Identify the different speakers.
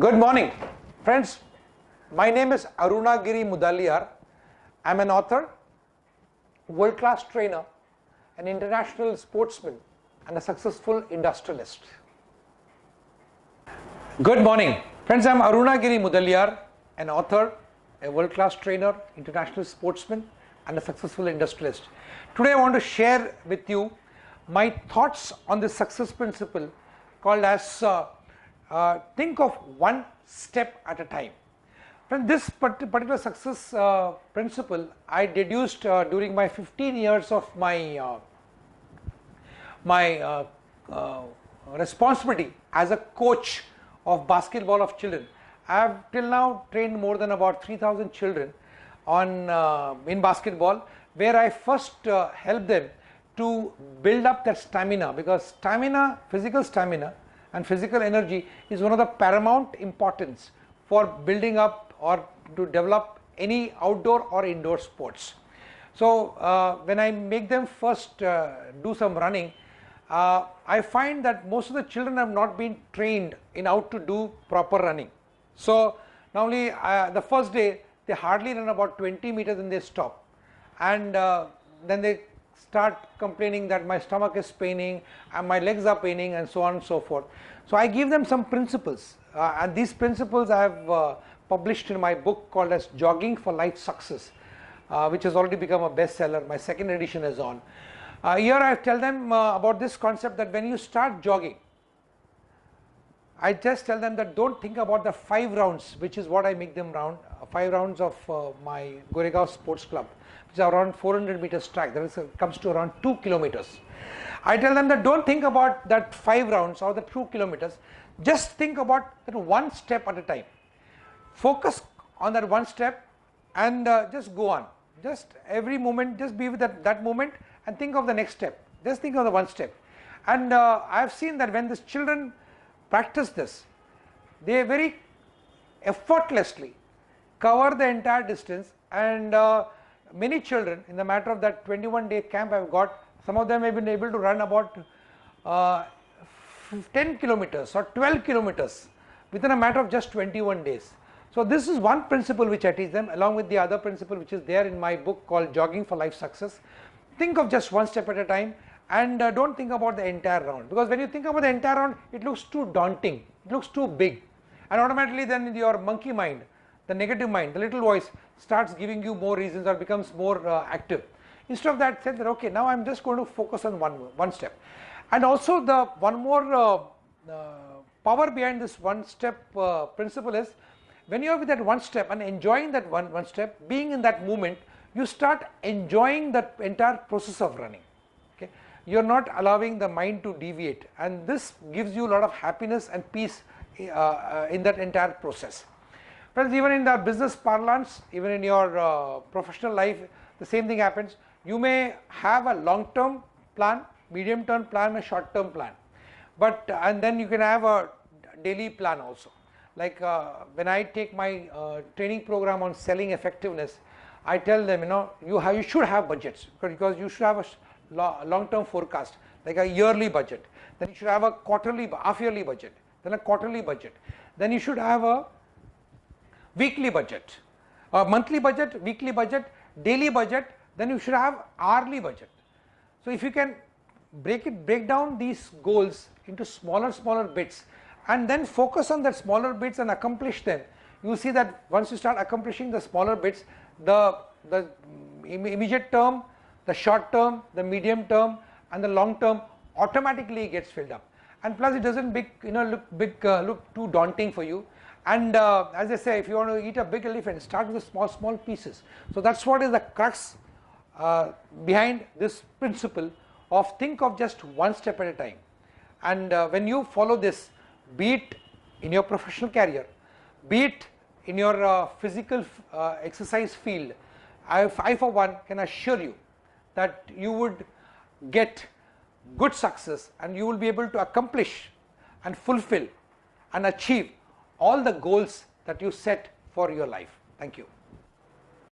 Speaker 1: Good morning, friends. My name is Arunagiri Mudaliar. I'm an author, world-class trainer, an international sportsman, and a successful industrialist. Good morning, friends. I'm Arunagiri Mudaliar, an author, a world-class trainer, international sportsman, and a successful industrialist. Today, I want to share with you my thoughts on the success principle called as think of one step at a time. From this particular success principle, I deduced during my 15 years of my responsibility as a coach of basketball of children. I have till now trained more than about 3,000 children on in basketball, where I first help them to build up their stamina, because stamina, physical stamina and physical energy is one of the paramount importance for building up or to develop any outdoor or indoor sports. So when I make them first do some running, I find that most of the children have not been trained in how to do proper running. So normally the first day they hardly run about 20 meters and they stop, and then they start complaining that my stomach is paining and my legs are paining and so on and so forth. So I give them some principles, and these principles I have published in my book called as Jogging for Life Success, which has already become a bestseller. My second edition is on. Here I tell them about this concept that when you start jogging, I just tell them that don't think about the 5 rounds, which is what I make them round, 5 rounds of my Goregaon Sports Club, which is around 400 meters track. That is, comes to around 2 kilometers. I tell them that don't think about that 5 rounds or the 2 kilometers. Just think about that one step at a time. Focus on that one step and just go on. Just every moment, just be with that moment and think of the next step. Just think of the one step. And I have seen that when these children practice this, they very effortlessly cover the entire distance, and many children, in the matter of that 21-day camp I have got, some of them have been able to run about 10 kilometers or 12 kilometers within a matter of just 21 days. So this is one principle which I teach them, along with the other principle which is there in my book called Jogging for Life Success. Think of just one step at a time, and don't think about the entire round, because when you think about the entire round, it looks too daunting, it looks too big, and automatically then your monkey mind, the negative mind, the little voice starts giving you more reasons or becomes more active. Instead of that, say that okay, now I'm just going to focus on one step. And also the one more power behind this one step principle is, when you are with that one step and enjoying that one step, being in that moment, you start enjoying that entire process of running. Okay, you are not allowing the mind to deviate, and this gives you a lot of happiness and peace in that entire process. Friends, even in the business parlance, even in your professional life, the same thing happens. You may have a long-term plan, medium-term plan, a short-term plan, but and then you can have a daily plan also. Like when I take my training program on selling effectiveness, I tell them, you should have budgets, because you should have a long-term forecast, like a yearly budget. Then you should have a quarterly, half-yearly budget, then a quarterly budget. Then you should have a weekly budget, a monthly budget, weekly budget, daily budget. Then you should have hourly budget. So if you can break down these goals into smaller bits, and then focus on that smaller bits and accomplish them, you see that once you start accomplishing the smaller bits, the immediate term, the short term, the medium term, and the long term automatically gets filled up. And plus, it doesn't look too daunting for you. And as I say, if you want to eat a big elephant, start with the small pieces. So that's what is the crux behind this principle of think of just one step at a time. And when you follow this, be it in your professional career, be it in your physical exercise field, I for one can assure you that you would get good success, and you will be able to accomplish and fulfill and achieve all the goals that you set for your life. Thank you.